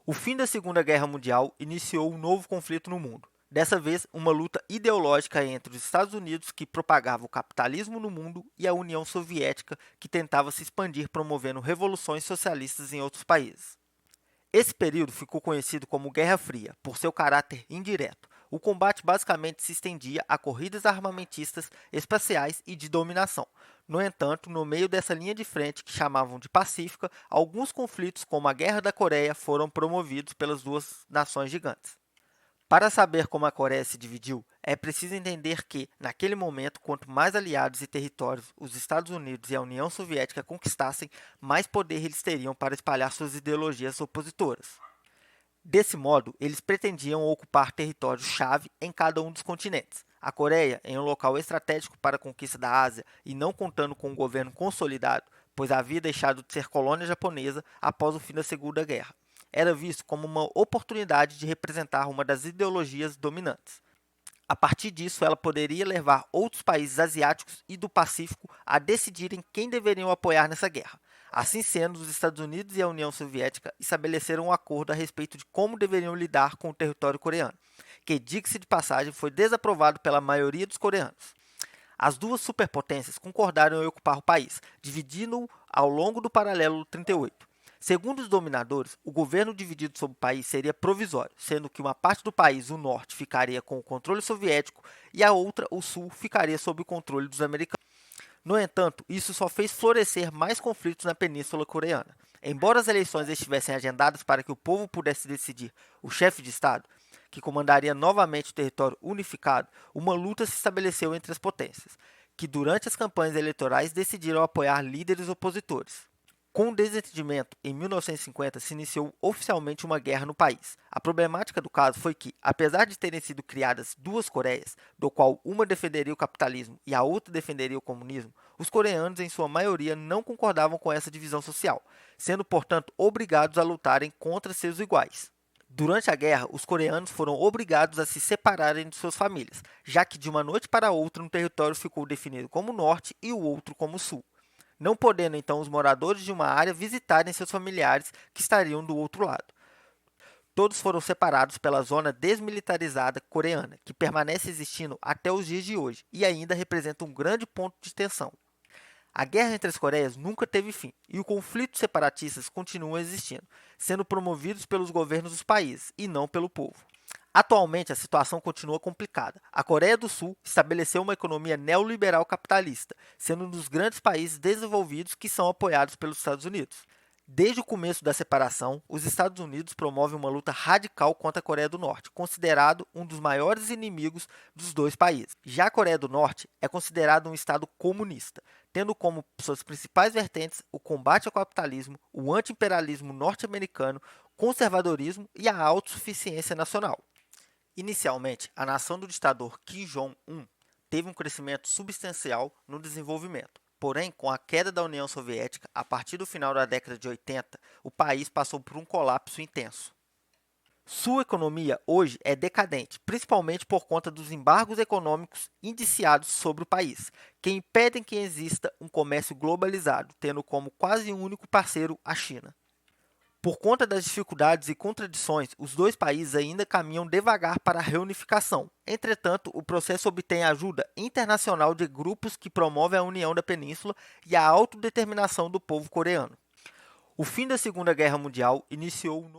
O fim da Segunda Guerra Mundial iniciou um novo conflito no mundo. Dessa vez, uma luta ideológica entre os Estados Unidos, que propagava o capitalismo no mundo, e a União Soviética, que tentava se expandir promovendo revoluções socialistas em outros países. Esse período ficou conhecido como Guerra Fria, por seu caráter indireto. O combate basicamente se estendia a corridas armamentistas, espaciais e de dominação. No entanto, no meio dessa linha de frente, que chamavam de pacífica, alguns conflitos, como a Guerra da Coreia, foram promovidos pelas duas nações gigantes. Para saber como a Coreia se dividiu, é preciso entender que, naquele momento, quanto mais aliados e territórios os Estados Unidos e a União Soviética conquistassem, mais poder eles teriam para espalhar suas ideologias opositoras. Desse modo, eles pretendiam ocupar território-chave em cada um dos continentes. A Coreia, em um local estratégico para a conquista da Ásia e não contando com um governo consolidado, pois havia deixado de ser colônia japonesa após o fim da Segunda Guerra, era visto como uma oportunidade de representar uma das ideologias dominantes. A partir disso, ela poderia levar outros países asiáticos e do Pacífico a decidirem quem deveriam apoiar nessa guerra. Assim sendo, os Estados Unidos e a União Soviética estabeleceram um acordo a respeito de como deveriam lidar com o território coreano, que, diga-se de passagem, foi desaprovado pela maioria dos coreanos. As duas superpotências concordaram em ocupar o país, dividindo-o ao longo do paralelo 38. Segundo os dominadores, o governo dividido sobre o país seria provisório, sendo que uma parte do país, o norte, ficaria com o controle soviético e a outra, o sul, ficaria sob o controle dos americanos. No entanto, isso só fez florescer mais conflitos na Península Coreana. Embora as eleições estivessem agendadas para que o povo pudesse decidir o chefe de Estado, que comandaria novamente o território unificado, uma luta se estabeleceu entre as potências, que durante as campanhas eleitorais decidiram apoiar líderes opositores. Com o desentendimento, em 1950, se iniciou oficialmente uma guerra no país. A problemática do caso foi que, apesar de terem sido criadas duas Coreias, do qual uma defenderia o capitalismo e a outra defenderia o comunismo, os coreanos, em sua maioria, não concordavam com essa divisão social, sendo, portanto, obrigados a lutarem contra seus iguais. Durante a guerra, os coreanos foram obrigados a se separarem de suas famílias, já que de uma noite para outra um território ficou definido como norte e o outro como sul, não podendo então os moradores de uma área visitarem seus familiares que estariam do outro lado. Todos foram separados pela zona desmilitarizada coreana, que permanece existindo até os dias de hoje e ainda representa um grande ponto de tensão. A guerra entre as Coreias nunca teve fim e os conflitos separatistas continuam existindo, sendo promovidos pelos governos dos países e não pelo povo. Atualmente, a situação continua complicada. A Coreia do Sul estabeleceu uma economia neoliberal capitalista, sendo um dos grandes países desenvolvidos que são apoiados pelos Estados Unidos. Desde o começo da separação, os Estados Unidos promovem uma luta radical contra a Coreia do Norte, considerado um dos maiores inimigos dos dois países. Já a Coreia do Norte é considerada um estado comunista, tendo como suas principais vertentes o combate ao capitalismo, o anti-imperialismo norte-americano, conservadorismo e a autossuficiência nacional. Inicialmente, a nação do ditador Kim Jong-un teve um crescimento substancial no desenvolvimento. Porém, com a queda da União Soviética, a partir do final da década de 80, o país passou por um colapso intenso. Sua economia hoje é decadente, principalmente por conta dos embargos econômicos indiciados sobre o país, que impedem que exista um comércio globalizado, tendo como quase único parceiro a China. Por conta das dificuldades e contradições, os dois países ainda caminham devagar para a reunificação. Entretanto, o processo obtém ajuda internacional de grupos que promovem a união da península e a autodeterminação do povo coreano. O fim da Segunda Guerra Mundial iniciou um novo